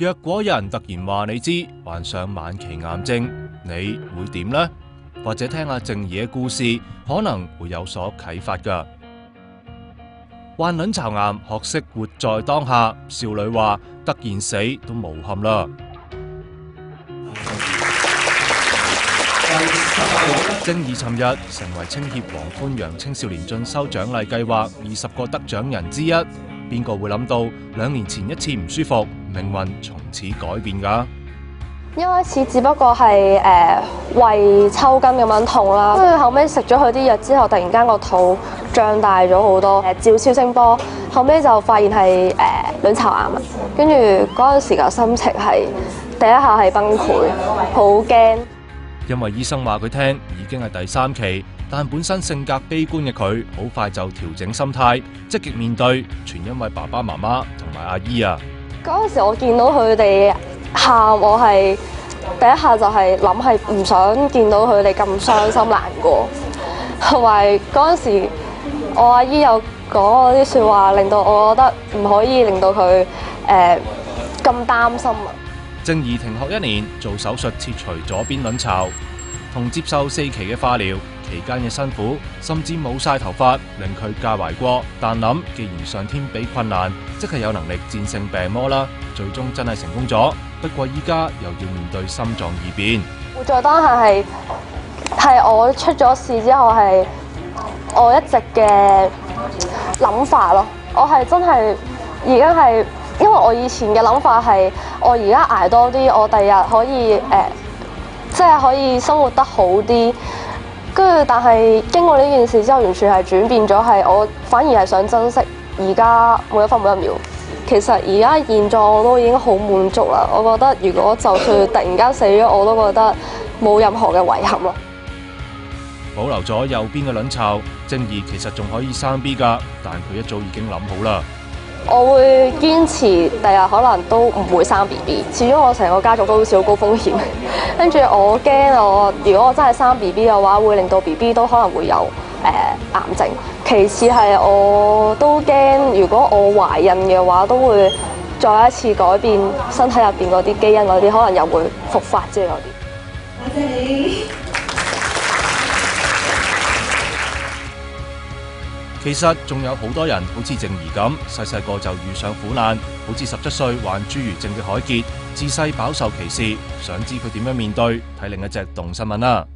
若果有人突然話你知患上晚期癌症，你會點呢？或者聽下靜儀嘅故事，可能會有所啟發㗎。患卵巢癌學識活在當下，少女話突然死都無憾啦。靜儀尋日成為青協黃寬陽青少年進修獎勵計劃20個得獎人之一，邊個會諗到2年前一次唔舒服，命運從此改變㗎？一開始只不過係胃抽筋咁樣痛啦，跟住後尾食咗佢啲藥之後，突然間個肚脹大咗好多，照超聲波，後尾就發現係卵巢癌啊！跟住嗰陣時嘅心情係第一下係崩潰，好驚。因為醫生話佢聽已經係第3期，但本身性格悲觀嘅佢，好快就調整心態，積極面對，全因為爸爸媽媽同埋阿姨啊！嗰陣時我見到佢哋喊，我係第一下就係諗係唔想見到佢哋咁傷心難過，同埋嗰陣時我阿姨有講啲説話，令到我覺得唔可以令到佢咁擔心啊！靜儀停學1年，做手術切除左邊卵巢，同接受4期嘅化療，期間嘅辛苦，甚至冇晒頭髮，令佢介懷過。但諗既然上天俾困難，即係有能力戰勝病魔啦。最終真係成功咗，不過依家又要面對心臟異變。活在當下係我出咗事之後係我一直嘅諗法咯。我係真係而家係。因為我以前嘅諗法係，我而家捱多啲，我第日可以即係可以生活得好啲。跟住，但係經過呢件事之後，完全係轉變咗，係我反而係想珍惜而家每一分每一秒。其實而家現狀我都已經好滿足啦。我覺得如果就算突然間死咗，我都覺得冇任何嘅遺憾咯。保留咗右邊嘅卵巢，靜儀其實仲可以生 B 㗎，但佢一早已經諗好啦。我會堅持，第日可能都唔會生 BB。始終我成個家族都好似好高風險，跟住我驚如果我真係生 BB 嘅話，會令到 BB 都可能會有癌症。其次係我都驚，如果我懷孕嘅話，都會再一次改變身體入邊嗰啲基因嗰啲，可能又會復發之類嗰啲。多謝你。其實仲有好多人好似靜儀咁，細個就遇上苦難，好似17歲患侏儒症嘅海傑，自細飽受歧視。想知佢點樣面對？睇另一隻動新聞啦。